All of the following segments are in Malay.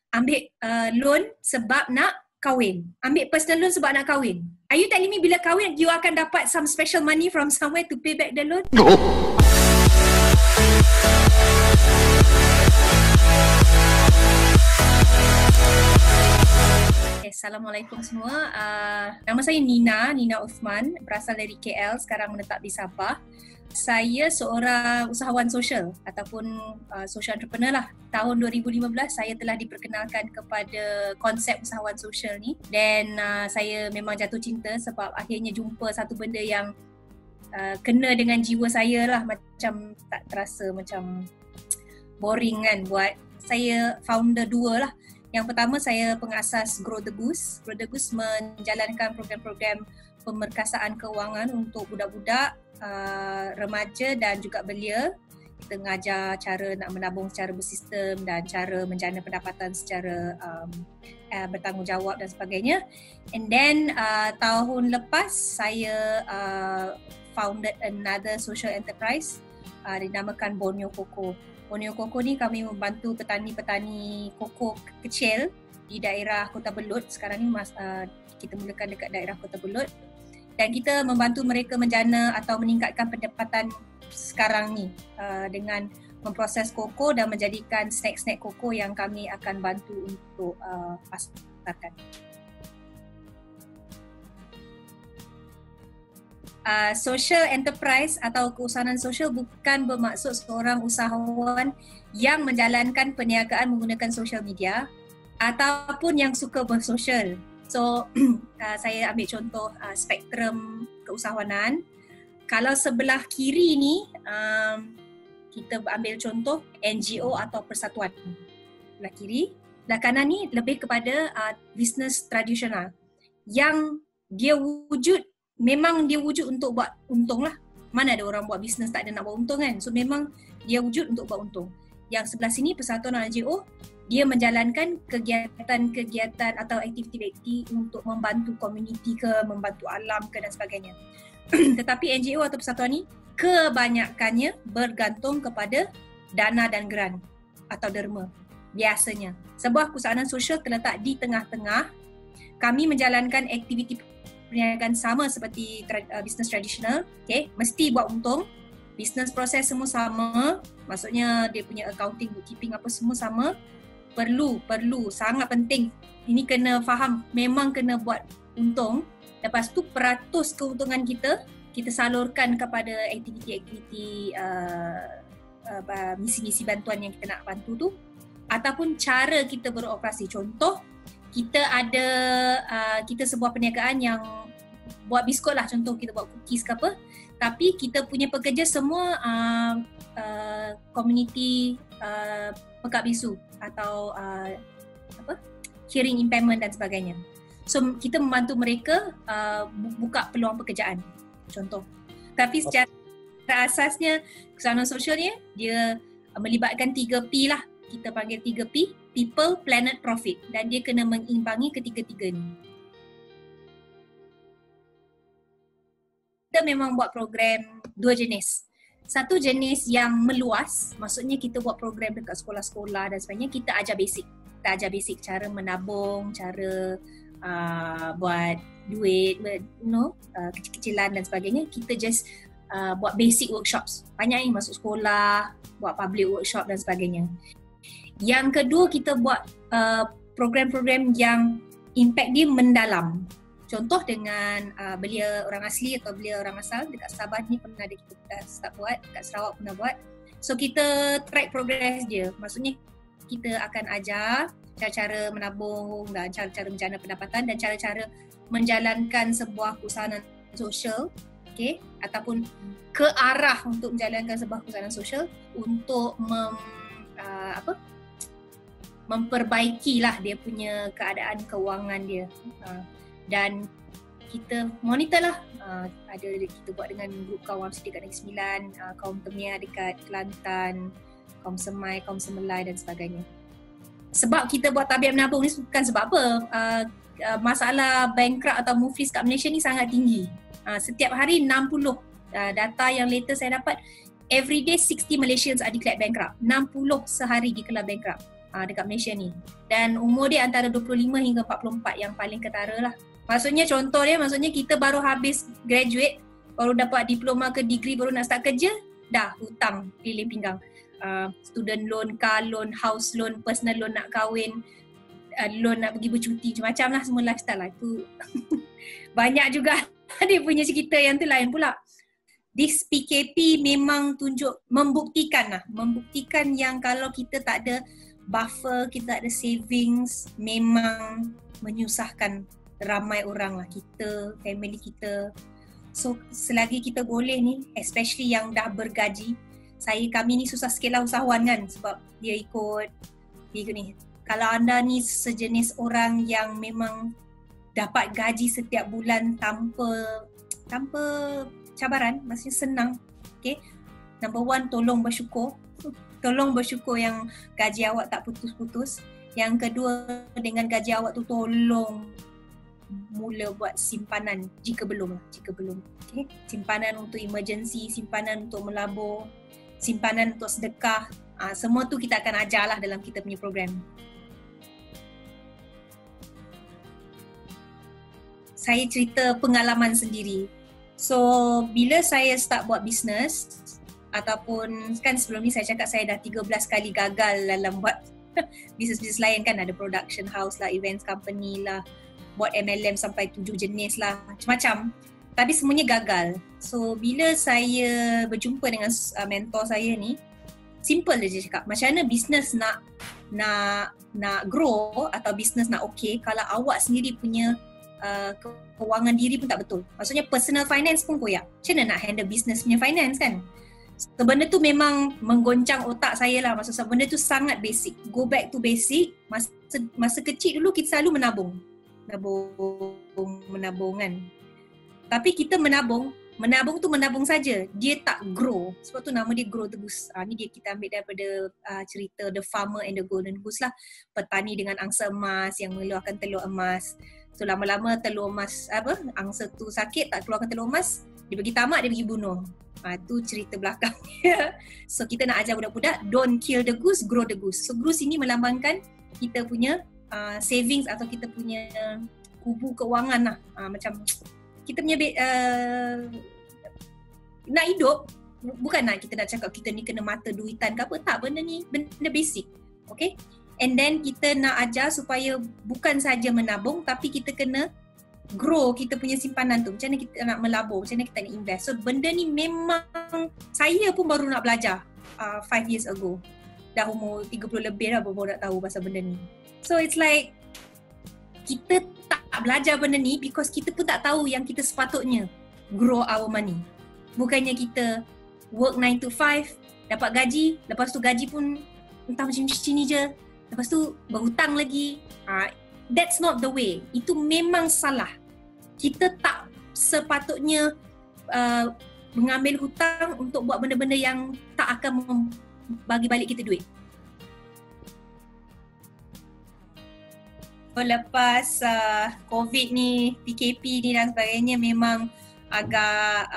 ambil loan sebab nak kahwin. Ambil personal loan sebab nak kahwin. Are you telling me bila kahwin, you akan dapat some special money from somewhere to pay back the loan? Assalamualaikum semua. Nama saya Nina Uthman, berasal dari KL, sekarang menetap di Sabah. Saya seorang usahawan sosial ataupun social entrepreneur lah. Tahun 2015 saya telah diperkenalkan kepada konsep usahawan sosial ni, dan saya memang jatuh cinta sebab akhirnya jumpa satu benda yang kena dengan jiwa saya lah. Macam tak terasa macam boring kan buat. Saya founder dua lah. Yang pertama, saya pengasas Grow the Goose. Grow the Goose menjalankan program-program pemerkasaan kewangan untuk budak-budak, remaja dan juga belia. Kita mengajar cara nak menabung secara bersistem dan cara menjana pendapatan secara bertanggungjawab dan sebagainya. And then tahun lepas saya founded another social enterprise dinamakan Borneo Coco. Borneo Coco ni kami membantu petani-petani koko kecil di daerah Kota Belud. Sekarang ni kita mulakan dekat daerah Kota Belud. Dan kita membantu mereka menjana atau meningkatkan pendapatan sekarang ni dengan memproses koko dan menjadikan snack-snack koko yang kami akan bantu untuk pasarkan. Social enterprise atau keusahawan sosial bukan bermaksud seorang usahawan yang menjalankan perniagaan menggunakan social media ataupun yang suka bersosial. So, saya ambil contoh spektrum keusahawanan. Kalau sebelah kiri ni, kita ambil contoh NGO atau persatuan. Sebelah kiri. Sebelah kanan ni lebih kepada bisnes tradisional yang dia wujud, memang dia wujud untuk buat untung lah. Mana ada orang buat bisnes tak ada nak buat untung kan? So memang dia wujud untuk buat untung. Yang sebelah sini persatuan NGO, dia menjalankan kegiatan-kegiatan atau aktiviti-aktiviti untuk membantu komuniti ke, membantu alam ke dan sebagainya. Tetapi NGO atau persatuan ni kebanyakannya bergantung kepada dana dan grant atau derma biasanya. Sebuah keusahawan sosial terletak di tengah-tengah. Kami menjalankan aktiviti perniagaan sama seperti bisnes tradisional, okay? Mesti buat untung. Bisnes proses semua sama, maksudnya dia punya accounting, bookkeeping apa semua sama. Perlu, sangat penting. Ini kena faham, memang kena buat untung. Lepas tu peratus keuntungan kita salurkan kepada aktiviti-aktiviti misi-misi bantuan yang kita nak bantu tu. Ataupun cara kita beroperasi. Contoh, kita sebuah perniagaan yang buat biskut lah, contoh kita buat cookies ke apa, tapi kita punya pekerja semua community pekak bisu atau hearing impairment dan sebagainya. So kita membantu mereka buka peluang pekerjaan, contoh. Tapi secara asasnya keusahawan sosial ni dia melibatkan 3P lah. Kita panggil 3P, People, Planet, Profit, dan dia kena mengimbangi ketiga-tiga ni. Kita memang buat program dua jenis. Satu jenis yang meluas, maksudnya kita buat program dekat sekolah-sekolah dan sebagainya. Kita ajar basic. Kita ajar basic cara menabung, cara buat duit, kecil-kecilan dan sebagainya. Kita just buat basic workshops. Banyak ni masuk sekolah, buat public workshop dan sebagainya. Yang kedua, kita buat program-program yang impact dia mendalam. Contoh dengan belia orang asli atau belia orang asal dekat Sabah ni pernah ada kita start buat, dekat Sarawak pernah buat. So kita track progress dia. Maksudnya kita akan ajar cara-cara menabung dan cara-cara menjana pendapatan dan cara-cara menjalankan sebuah keusahawan sosial, okay? Ataupun ke arah untuk menjalankan sebuah keusahawan sosial untuk memperbaikilah dia punya keadaan kewangan dia. Dan kita monitor lah. Kita buat dengan grup kaum Amsi dekat Negeri Sembilan, kaum Temia dekat Kelantan, kaum Semai, kaum Semelai dan sebagainya. Sebab kita buat tabiat menabung ni bukan sebab apa. Masalah bankrupt atau muflis kat Malaysia ni sangat tinggi. Setiap hari 60. Data yang latest saya dapat, every day 60 Malaysians are declared bankrupt. 60 sehari declare bankrupt. dekat Malaysia ni. Dan umur dia antara 25 hingga 44 yang paling ketara lah. Maksudnya contoh dia, maksudnya kita baru habis graduate, baru dapat diploma ke degree, baru nak start kerja, dah hutang keliling pinggang. Student loan, car loan, house loan, personal loan nak kahwin, loan nak pergi bercuti, macam-macam lah semua lifestyle lah. Itu banyak juga dia punya cerita yang tu lain pula. This PKP memang membuktikan yang kalau kita tak ada buffer, kita tak ada savings, memang menyusahkan ramai orang lah, kita, family kita. So selagi kita boleh ni, especially yang dah bergaji, kami ni susah sikit lah usahawan kan, sebab dia ikut ni. Kalau anda ni sejenis orang yang memang dapat gaji setiap bulan tanpa cabaran, maksudnya senang, okay? Number one, tolong bersyukur. Tolong bersyukur yang gaji awak tak putus-putus. Yang kedua, dengan gaji awak tu tolong mula buat simpanan jika belum. Okay? Simpanan untuk emergency, simpanan untuk melabur, simpanan untuk sedekah. Semua tu kita akan ajar lah dalam kita punya program. Saya cerita pengalaman sendiri. So, bila saya start buat bisnes, ataupun kan sebelum ni saya cakap saya dah 13 kali gagal dalam buat bisnes-bisnes lain kan, ada production house lah, events company lah, buat MLM sampai 7 jenis lah, macam-macam. Tapi semuanya gagal. So, bila saya berjumpa dengan mentor saya ni, simple je cakap, macam mana bisnes nak grow atau bisnes nak okay kalau awak sendiri punya kewangan diri pun tak betul. Maksudnya personal finance pun koyak. Macam mana nak handle business punya finance kan? So, benda tu memang menggoncang otak saya lah. Maksudnya benda tu sangat basic. Go back to basic. Masa kecil dulu kita selalu menabung kan. Tapi kita menabung tu menabung saja. Dia tak grow. Sebab tu nama dia Grow the Goose. Ni kita ambil daripada cerita The Farmer and the Golden Goose lah. Petani dengan angsa emas yang mengeluarkan telur emas. So lama-lama telur emas angsa tu sakit, tak keluarkan telur emas, dia pergi tamak, dia pergi bunuh. Tu cerita belakang. So kita nak ajar budak-budak, don't kill the goose, grow the goose. So goose ini melambangkan kita punya savings atau kita punya kubu keuangan lah. Macam kita punya nak hidup, bukan kita nak cakap kita ni kena mata duitan ke apa, tak, benda ni benda basic. Okay? And then kita nak ajar supaya bukan saja menabung, tapi kita kena grow kita punya simpanan tu. Macam mana kita nak melabur, macam mana kita nak invest. So benda ni memang saya pun baru nak belajar 5 years ago. Dah umur 30 lebih dah baru nak tahu pasal benda ni. So it's like kita tak belajar benda ni because kita pun tak tahu yang kita sepatutnya grow our money. Bukannya kita work 9 to 5, dapat gaji, lepas tu gaji pun entah macam ni je. Lepas tu berhutang lagi. That's not the way. Itu memang salah. Kita tak sepatutnya mengambil hutang untuk buat benda-benda yang tak akan bagi balik kita duit. Lepas COVID ni, PKP ni dan sebagainya, memang agak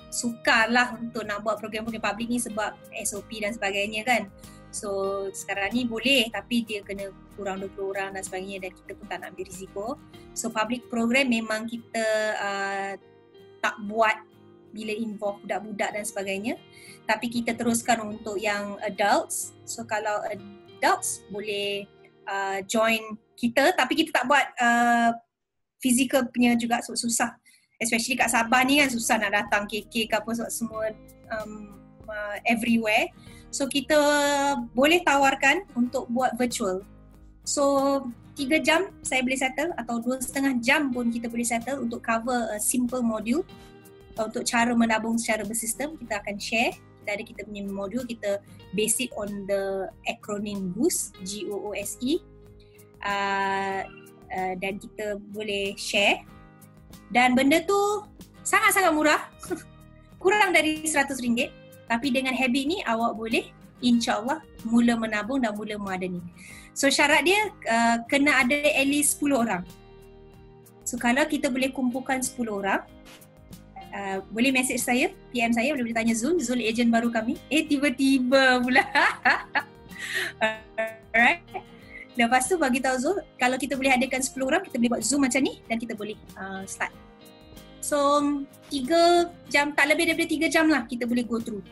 sukar lah untuk nak buat program-program public ni sebab SOP dan sebagainya kan. So sekarang ni boleh tapi dia kena kurang 20 orang dan sebagainya dan kita pun tak nak ambil risiko. So public program memang kita tak buat bila involve budak-budak dan sebagainya. Tapi kita teruskan untuk yang adults. So kalau adults boleh join kita tapi kita tak buat physical punya juga, susah. Especially kat Sabah ni kan susah nak datang KK ke apa, semua everywhere. So kita boleh tawarkan untuk buat virtual. So 3 jam saya boleh settle atau 2.5 jam pun kita boleh settle untuk cover a simple module. Untuk cara menabung secara bersistem kita akan share. Kita punya modul, kita base it on the acronym GOOSE, G-O-O-S-E. Dan kita boleh share. Dan benda tu sangat-sangat murah. Kurang dari RM100. Tapi dengan habit ni awak boleh insya-Allah mula menabung dan mula moden ni. So syarat dia kena ada at least 10 orang. So kalau kita boleh kumpulkan 10 orang, boleh message saya, PM saya, boleh tanya Zul agent baru kami. Tiba-tiba pula. Alright. Lepas tu bagi tahu Zul, kalau kita boleh adakan 10 orang, kita boleh buat Zoom macam ni dan kita boleh start. So 3 jam, tak lebih daripada 3 jam lah kita boleh go through.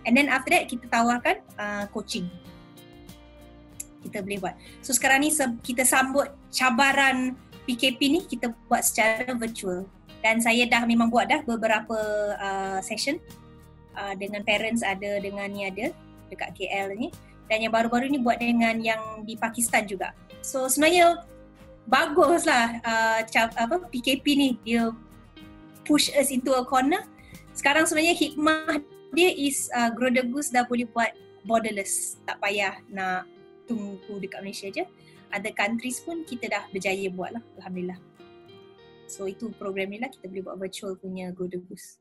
And then after that kita tawarkan coaching. Kita boleh buat. So sekarang ni kita sambut cabaran PKP ni, kita buat secara virtual. Dan saya dah memang buat dah beberapa session dengan parents ada, dengan ni ada dekat KL ni. Dan yang baru-baru ni buat dengan yang di Pakistan juga. So sebenarnya baguslah PKP ni, dia push us into a corner. Sekarang sebenarnya hikmah dia is Grow the Goose dah boleh buat borderless. Tak payah nak tunggu dekat Malaysia je. Other countries pun kita dah berjaya buat lah, Alhamdulillah. So itu program ni lah, kita boleh buat virtual punya Grow the Goose.